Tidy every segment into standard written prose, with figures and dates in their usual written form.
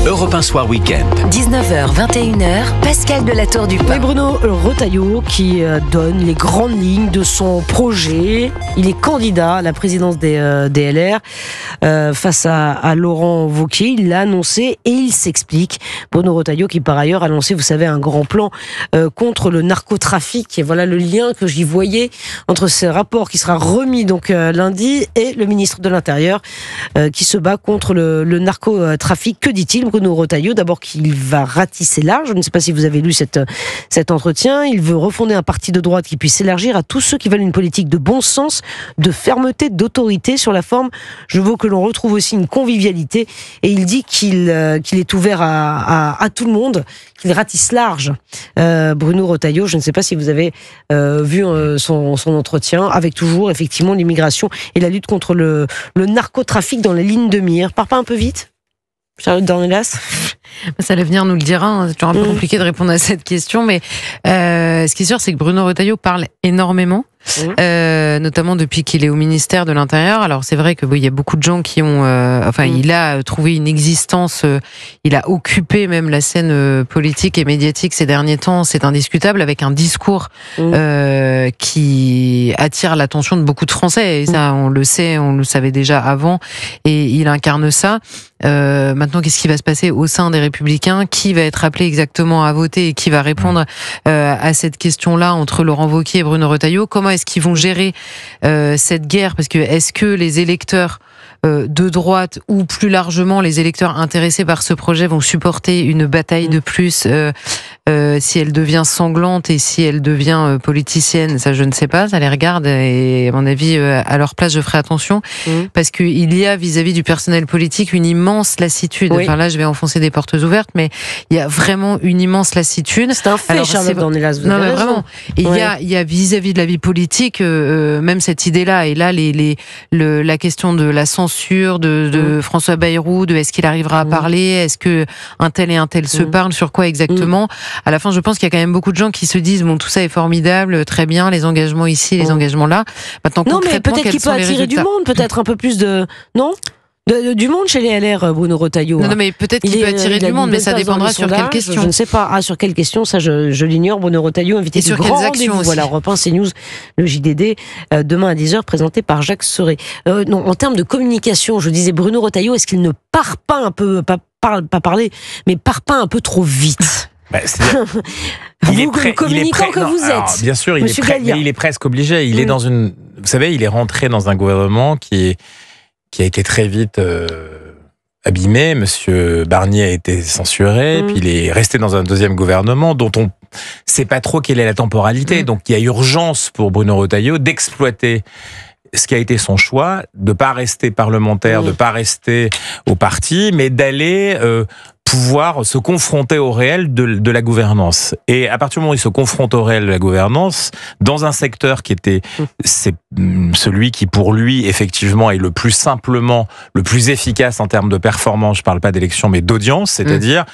Europe 1 Soir Week-end. 19h, 21h, Pascal de la Tour du Pin. Et Bruno Retailleau qui donne les grandes lignes de son projet. Il est candidat à la présidence des LR face à Laurent Wauquiez. Il l'a annoncé et il s'explique. Bruno Retailleau qui par ailleurs a lancé, vous savez, un grand plan contre le narcotrafic. Et voilà le lien que j'y voyais entre ce rapport qui sera remis donc lundi et le ministre de l'Intérieur qui se bat contre le narcotrafic. Que dit-il Bruno Retailleau? D'abord qu'il va ratisser large. Je ne sais pas si vous avez lu cet entretien. Il veut refonder un parti de droite qui puisse s'élargir à tous ceux qui veulent une politique de bon sens, de fermeté, d'autorité. Sur la forme, je veux que l'on retrouve aussi une convivialité. Et il dit qu'il est ouvert à tout le monde, qu'il ratisse large. Bruno Retailleau, je ne sais pas si vous avez vu son entretien, avec toujours effectivement l'immigration et la lutte contre le narcotrafic dans les lignes de mire. Part pas un peu vite, Charlotte Dornelas? Ça, l'avenir nous le dira. C'est toujours un peu compliqué de répondre à cette question, mais ce qui est sûr, c'est que Bruno Retailleau parle énormément. Notamment depuis qu'il est au ministère de l'Intérieur. Alors c'est vrai que il y a beaucoup de gens qui ont, il a trouvé une existence, il a occupé même la scène politique et médiatique ces derniers temps, c'est indiscutable, avec un discours qui attire l'attention de beaucoup de Français. Et ça, on le sait, on le savait déjà avant, et il incarne ça. Maintenant, qu'est-ce qui va se passer au sein des Républicains? Qui va être appelé exactement à voter et qui va répondre à cette question-là entre Laurent Wauquiez et Bruno Retailleau? Comment est-ce qu'ils vont gérer cette guerre? Parce que est-ce que les électeurs de droite ou plus largement les électeurs intéressés par ce projet vont supporter une bataille de plus si elle devient sanglante et si elle devient politicienne? Ça, je ne sais pas, ça les regarde, et à mon avis, à leur place, je ferai attention, parce qu'il y a vis-à-vis du personnel politique une immense lassitude. Enfin là, je vais enfoncer des portes ouvertes, mais il y a vraiment une immense lassitude. C'est un fait, Charlotte Dornelas. Non, mais vraiment. Et il y a vis-à-vis de la vie politique, même cette idée-là, et là, la question de la censure de François Bayrou, de est-ce qu'il arrivera à parler, est-ce que un tel et un tel se parlent, sur quoi exactement? À la fin, je pense qu'il y a quand même beaucoup de gens qui se disent bon, tout ça est formidable, très bien, les engagements ici, les engagements là. Maintenant, non, mais peut-être qu'il peut attirer du monde, peut-être un peu plus de du monde chez les LR, Bruno Retailleau. Non, mais peut-être qu'il peut attirer du monde, mais ça dépendra sur quelle question. Je ne sais pas. Sur quelle question, ça je l'ignore. Bruno Retailleau, invité du grand rendez-vous. Voilà, Europe 1, CNews, le JDD, demain à 10h, présenté par Jacques Serret. Non, en termes de communication, je disais Bruno Retailleau, est-ce qu'il ne part pas un peu, pas parler, mais part pas un peu trop vite? Communicant que vous êtes. Alors, bien sûr, il est presque obligé. Il est dans vous savez, il est rentré dans un gouvernement qui a été très vite abîmé. Monsieur Barnier a été censuré, puis il est resté dans un deuxième gouvernement dont on ne sait pas trop quelle est la temporalité. Donc il y a urgence pour Bruno Retailleau d'exploiter ce qui a été son choix, de ne pas rester parlementaire, de ne pas rester au parti, mais d'aller pouvoir se confronter au réel de la gouvernance. Et à partir du moment où il se confronte au réel de la gouvernance, dans un secteur qui était c'est celui qui, pour lui, effectivement, est le plus simplement, le plus efficace en termes de performance, je ne parle pas d'élection, mais d'audience, c'est-à-dire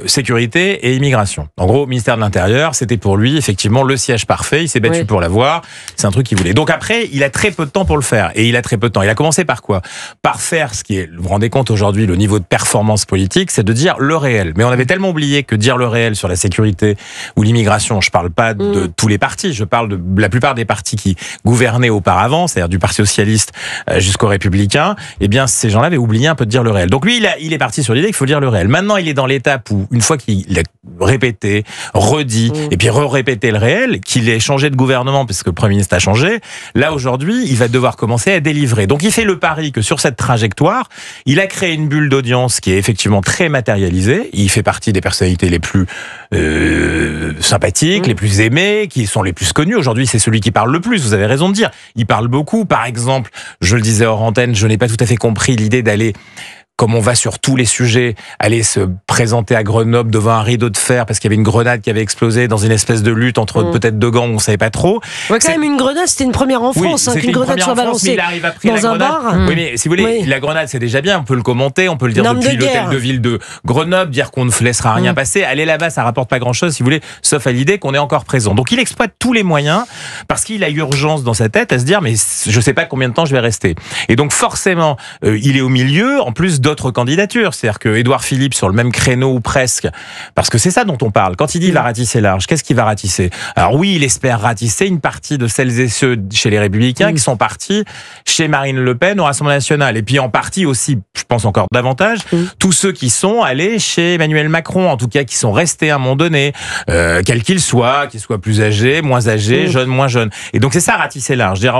sécurité et immigration. En gros, ministère de l'Intérieur, c'était pour lui, effectivement, le siège parfait, il s'est battu pour l'avoir, c'est un truc qu'il voulait. Donc après, il a très peu de temps pour le faire, et il a très peu de temps. Il a commencé par quoi? Par faire ce qui est, vous vous rendez compte aujourd'hui, le niveau de performance politique, c'est de dire le réel. Mais on avait tellement oublié que dire le réel sur la sécurité ou l'immigration, je parle pas de tous les partis, je parle de la plupart des partis qui gouvernaient auparavant, c'est-à-dire du Parti socialiste jusqu'aux Républicains, eh bien ces gens-là avaient oublié un peu de dire le réel. Donc lui, il est parti sur l'idée qu'il faut dire le réel. Maintenant, il est dans l'étape où, une fois qu'il a répété, redit, et puis répété le réel, qu'il ait changé de gouvernement, parce que le Premier ministre a changé, là aujourd'hui, il va devoir commencer à délivrer. Donc il fait le pari que sur cette trajectoire, il a créé une bulle d'audience qui est effectivement très matérialisée. Il fait partie des personnalités les plus sympathiques, les plus aimées, qui sont les plus connues. Aujourd'hui, c'est celui qui parle le plus, vous avez raison de dire. Il parle beaucoup. Par exemple, je le disais hors antenne, je n'ai pas tout à fait compris l'idée d'aller, comme on va sur tous les sujets, aller se présenter à Grenoble devant un rideau de fer parce qu'il y avait une grenade qui avait explosé dans une espèce de lutte entre peut-être deux gangs, on ne savait pas trop. Ouais, quand même, une grenade, c'était une première en France, qu'une grenade soit balancée dans un bar. Oui, mais si vous voulez, la grenade, c'est déjà bien, on peut le commenter, on peut le dire depuis l'hôtel de ville de Grenoble, dire qu'on ne laissera rien passer. Aller là-bas, ça rapporte pas grand-chose, si vous voulez, sauf à l'idée qu'on est encore présent. Donc il exploite tous les moyens parce qu'il a urgence dans sa tête à se dire, mais je ne sais pas combien de temps je vais rester. Et donc forcément, il est au milieu, en plus d'autres candidatures. C'est-à-dire que Édouard Philippe, sur le même créneau ou presque, parce que c'est ça dont on parle. Quand il dit il va ratisser large, qu'est-ce qu'il va ratisser? Alors oui, il espère ratisser une partie de celles et ceux chez les Républicains qui sont partis chez Marine Le Pen au Rassemblement national. Et puis en partie aussi, je pense encore davantage, tous ceux qui sont allés chez Emmanuel Macron, en tout cas qui sont restés à un moment donné, quel qu'il soit, qu'ils soient plus âgés, moins âgés, jeunes, moins jeunes. Et donc c'est ça, ratisser large. Je dirais,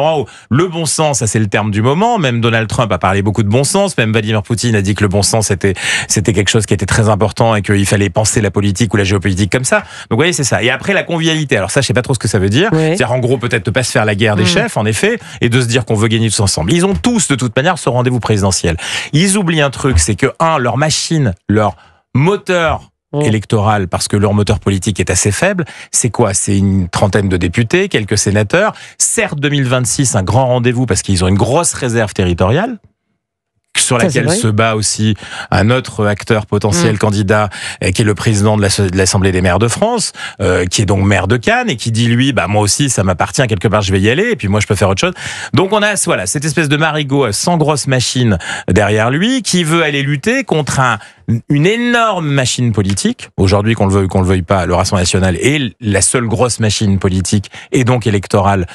le bon sens, ça c'est le terme du moment. Même Donald Trump a parlé beaucoup de bon sens. Même Vladimir Poutine a dit que le bon sens c'était quelque chose qui était très important et qu'il fallait penser la politique ou la géopolitique comme ça. Donc vous voyez, c'est ça. Et après la convivialité. Alors ça, je sais pas trop ce que ça veut dire. C'est-à-dire en gros peut-être ne pas se faire la guerre des chefs, en effet, et de se dire qu'on veut gagner tous ensemble. Ils ont tous de toute manière ce rendez-vous présidentiel. Ils oublient un truc, c'est que leur machine, leur moteur électoral, parce que leur moteur politique est assez faible. C'est quoi? C'est une trentaine de députés, quelques sénateurs. Certes, 2026, un grand rendez-vous parce qu'ils ont une grosse réserve territoriale sur laquelle se bat aussi un autre acteur potentiel candidat, qui est le président de l'Assemblée des maires de France, qui est donc maire de Cannes, et qui dit, lui, moi aussi, ça m'appartient, quelque part, je vais y aller, et puis moi, je peux faire autre chose. Donc, on a, cette espèce de marigot sans grosse machine derrière lui, qui veut aller lutter contre une énorme machine politique. Aujourd'hui, qu'on le veuille ou qu'on le veuille pas, le Rassemblement national est la seule grosse machine politique et donc électorale,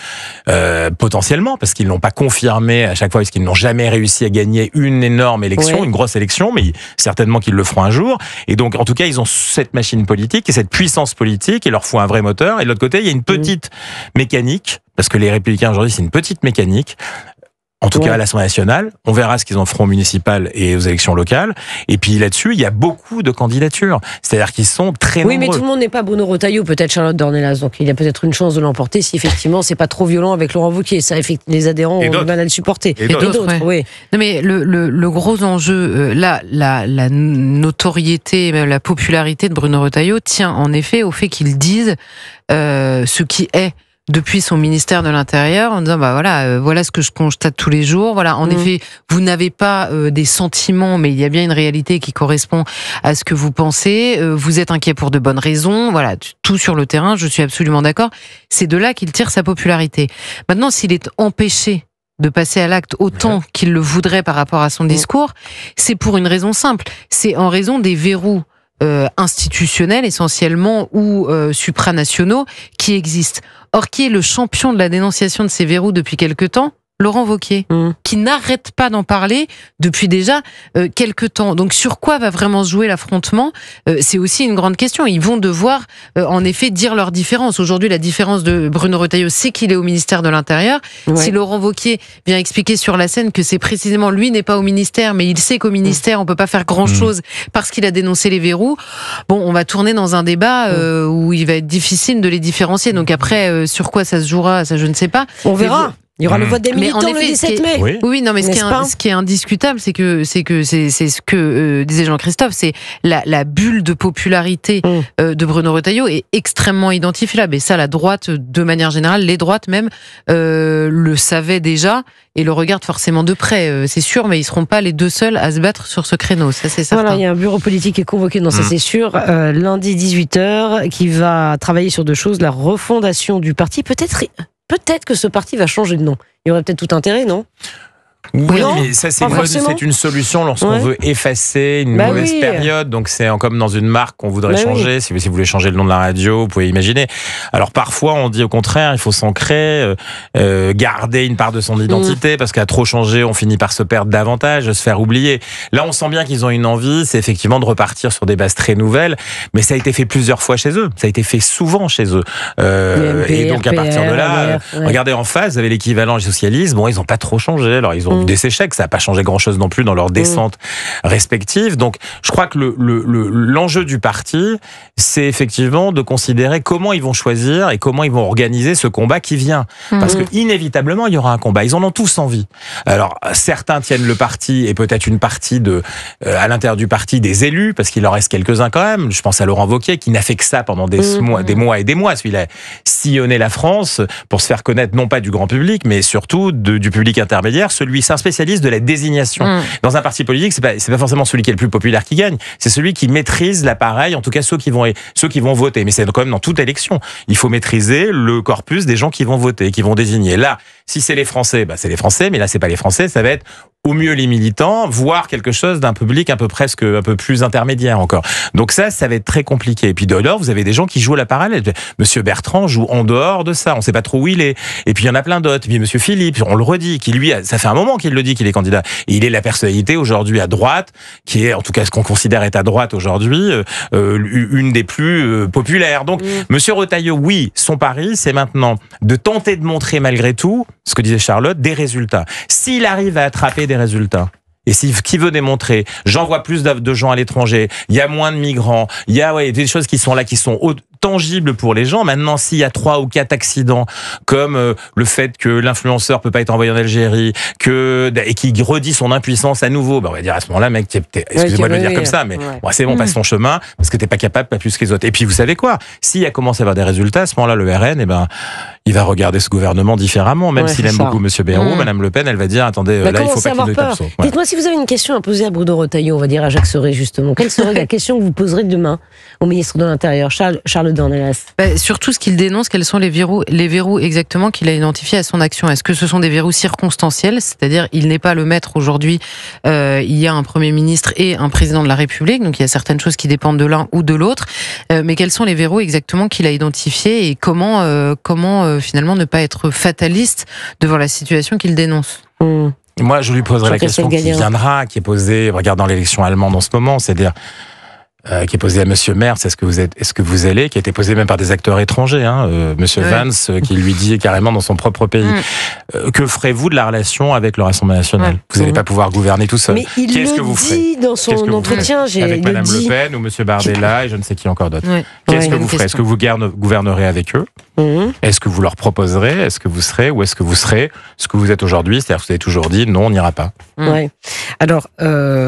potentiellement, parce qu'ils n'ont pas confirmé à chaque fois, parce qu'ils n'ont jamais réussi à gagner une énorme élection, une grosse élection, mais certainement qu'ils le feront un jour. Et donc, en tout cas, ils ont cette machine politique et cette puissance politique, il leur faut un vrai moteur. Et de l'autre côté, il y a une petite mécanique, parce que les Républicains aujourd'hui, c'est une petite mécanique. En tout cas, à l'Assemblée nationale, on verra ce qu'ils en feront aux municipales et aux élections locales. Et puis là-dessus, il y a beaucoup de candidatures. C'est-à-dire qu'ils sont très nombreux. Oui, mais tout le monde n'est pas Bruno Retailleau, peut-être Charlotte Dornelas. Donc il y a peut-être une chance de l'emporter si effectivement c'est pas trop violent avec Laurent Wauquiez. Ça, les adhérents ont du mal à le supporter. Et d'autres, oui. Non, mais le gros enjeu, la notoriété, même la popularité de Bruno Retailleau tient en effet au fait qu'il dise ce qui est depuis son ministère de l'Intérieur, en disant voilà ce que je constate tous les jours. Voilà, en effet, vous n'avez pas des sentiments, mais il y a bien une réalité qui correspond à ce que vous pensez. Vous êtes inquiet pour de bonnes raisons. Voilà, tout sur le terrain. Je suis absolument d'accord. C'est de là qu'il tire sa popularité. Maintenant, s'il est empêché de passer à l'acte autant qu'il le voudrait par rapport à son discours, c'est pour une raison simple. C'est en raison des verrous institutionnels essentiellement ou supranationaux qui existent. Or, qui est le champion de la dénonciation de ces verrous depuis quelque temps? Laurent Wauquiez, qui n'arrête pas d'en parler depuis déjà quelques temps. Donc sur quoi va vraiment se jouer l'affrontement? C'est aussi une grande question. Ils vont devoir en effet dire leur différence. Aujourd'hui, la différence de Bruno Retailleau, c'est qu'il est au ministère de l'Intérieur. Si Laurent Wauquiez vient expliquer sur la scène que c'est précisément lui n'est pas au ministère, mais il sait qu'au ministère on peut pas faire grand-chose parce qu'il a dénoncé les verrous, bon, on va tourner dans un débat où il va être difficile de les différencier. Donc après, sur quoi ça se jouera, ça je ne sais pas. On verra. Il y aura le vote des militants le 17 mai. Oui, non, mais ce qui est indiscutable, c'est ce que disait Jean-Christophe, c'est la bulle de popularité de Bruno Retailleau est extrêmement identifiable. Et ça, la droite, de manière générale, les droites même, le savaient déjà et le regardent forcément de près, c'est sûr, mais ils seront pas les deux seuls à se battre sur ce créneau, ça c'est certain. Voilà, il y a un bureau politique qui est convoqué, ça c'est sûr, lundi 18h, qui va travailler sur deux choses, la refondation du parti, peut-être que ce parti va changer de nom. Il y aurait peut-être tout intérêt, non ? Oui, mais ça c'est une solution lorsqu'on veut effacer une mauvaise période. Donc c'est comme dans une marque qu'on voudrait changer. Si vous voulez changer le nom de la radio, vous pouvez imaginer. Alors parfois on dit au contraire, il faut s'ancrer, garder une part de son identité, parce qu'à trop changer, on finit par se perdre davantage, se faire oublier. Là, on sent bien qu'ils ont une envie, c'est effectivement de repartir sur des bases très nouvelles. Mais ça a été fait plusieurs fois chez eux. Ça a été fait souvent chez eux. Et donc à partir de là, regardez en face, vous avez l'équivalent du socialisme. Bon, ils n'ont pas trop changé. Alors ils ont des échecs, ça n'a pas changé grand-chose non plus dans leurs descentes respectives. Donc, je crois que l'enjeu du parti, c'est effectivement de considérer comment ils vont choisir et comment ils vont organiser ce combat qui vient. Parce que inévitablement, il y aura un combat. Ils en ont tous envie. Alors, certains tiennent le parti et peut-être une partie à l'intérieur du parti des élus, parce qu'il en reste quelques-uns quand même. Je pense à Laurent Wauquiez qui n'a fait que ça pendant des mois et des mois. Il a sillonné la France pour se faire connaître non pas du grand public, mais surtout du public intermédiaire. C'est un spécialiste de la désignation. Dans un parti politique, c'est pas forcément celui qui est le plus populaire qui gagne, c'est celui qui maîtrise l'appareil, en tout cas ceux qui vont voter. Mais c'est quand même dans toute élection. Il faut maîtriser le corpus des gens qui vont voter, qui vont désigner. Là, Si c'est les Français, bah c'est les Français, mais là c'est pas les Français, ça va être au mieux les militants, voire quelque chose d'un public un peu plus intermédiaire encore. Donc ça va être très compliqué. Et puis de lors, vous avez des gens qui jouent à la parallèle. Monsieur Bertrand joue en dehors de ça, on sait pas trop où il est. Et puis il y en a plein d'autres. Et puis Monsieur Philippe, on le redit, qui lui, ça fait un moment qu'il le dit qu'il est candidat. Et il est la personnalité aujourd'hui à droite, qui est en tout cas ce qu'on considère être à droite aujourd'hui, une des plus populaires. Donc Monsieur Retailleau, oui, son pari, c'est maintenant de tenter de montrer malgré tout, ce que disait Charlotte, des résultats. S'il arrive à attraper des résultats, et qui veut démontrer, j'envoie plus de gens à l'étranger, il y a moins de migrants, il y a des choses qui sont là, qui sont tangibles pour les gens. Maintenant, s'il y a 3 ou 4 accidents, comme le fait que l'influenceur peut pas être envoyé en Algérie, et qui redit son impuissance à nouveau, on va dire à ce moment-là, mec, excusez-moi de le dire comme ça, mais bon, c'est bon, passe ton chemin, parce que t'es pas capable, pas plus que les autres. Et puis, vous savez quoi? S'il y a commencé à avoir des résultats, à ce moment-là, le RN, il va regarder ce gouvernement différemment, même s'il aime beaucoup Monsieur Bayrou, Madame Le Pen, elle va dire, attendez, là, il faut pas qu'il ne tape sur. Dites-moi si vous avez une question à poser à Bruno Retailleau, on va dire à Jacques Sauret, justement. Quelle serait la question que vous poserez demain au ministre de l'Intérieur, Charles Dornelas? Surtout ce qu'il dénonce, quels sont les verrous exactement qu'il a identifiés à son action. Est-ce que ce sont des verrous circonstanciels, c'est-à-dire il n'est pas le maître aujourd'hui, il y a un Premier ministre et un Président de la République, donc il y a certaines choses qui dépendent de l'un ou de l'autre, mais quels sont les verrous exactement qu'il a identifiés et comment finalement ne pas être fataliste devant la situation qu'il dénonce? Moi, je lui poserai la question qui viendra, qui est posée, regardant l'élection allemande en ce moment, c'est-à-dire qui est posée à Monsieur Merz, est-ce que vous allez, qui a été posée même par des acteurs étrangers, Monsieur Vance, qui lui dit carrément dans son propre pays, que ferez-vous de la relation avec le Rassemblement national? Vous n'allez pas pouvoir gouverner tout seul. Mais il dit dans son entretien, avec Madame Le Pen ou Monsieur Bardella et je ne sais qui encore d'autre. Qu'est-ce que vous ferez? Est-ce que vous gouvernerez avec eux? Est-ce que vous leur proposerez? Est-ce que vous serez, ou est-ce que vous serez ce que vous êtes aujourd'hui? C'est-à-dire que vous avez toujours dit non, on n'ira pas. Ouais. Alors,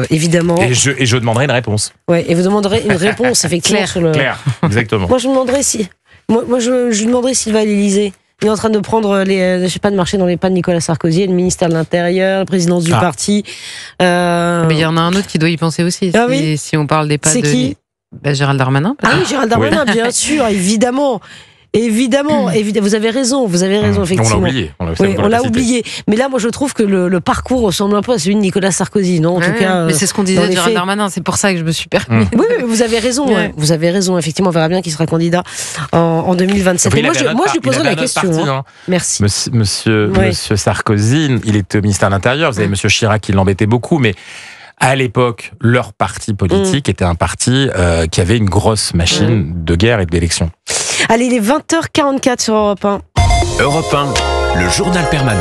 évidemment. Et je demanderai une réponse. Ouais, et vous demanderez une réponse, effectivement. Claire, exactement. Moi, je me demanderais je lui demanderais s'il va à l'Élysée. Il est en train de prendre de marcher dans les pas de Nicolas Sarkozy, le ministère de l'Intérieur, la présidence du parti. Mais il y en a un autre qui doit y penser aussi. Si on parle des pas de. C'est qui? Gérald Darmanin. Ah oui, Gérald Darmanin, bien sûr, évidemment. Évidemment, vous avez raison, effectivement. On l'a oublié. Mais là, moi, je trouve que le parcours ressemble un peu à celui de Nicolas Sarkozy, non? En tout cas, mais c'est ce qu'on disait de Gérald Darmanin, c'est pour ça que je me suis permis. Oui, vous avez raison. Vous avez raison, effectivement, on verra bien qui sera candidat en 2027. Après, moi, je lui poserai la question. Merci. Monsieur Sarkozy, il était au ministère de l'Intérieur. Vous avez Monsieur Chirac qui l'embêtait beaucoup, mais à l'époque, leur parti politique était un parti qui avait une grosse machine de guerre et d'élection. Allez, il est 20h44 sur Europe 1. Europe 1, le journal permanent.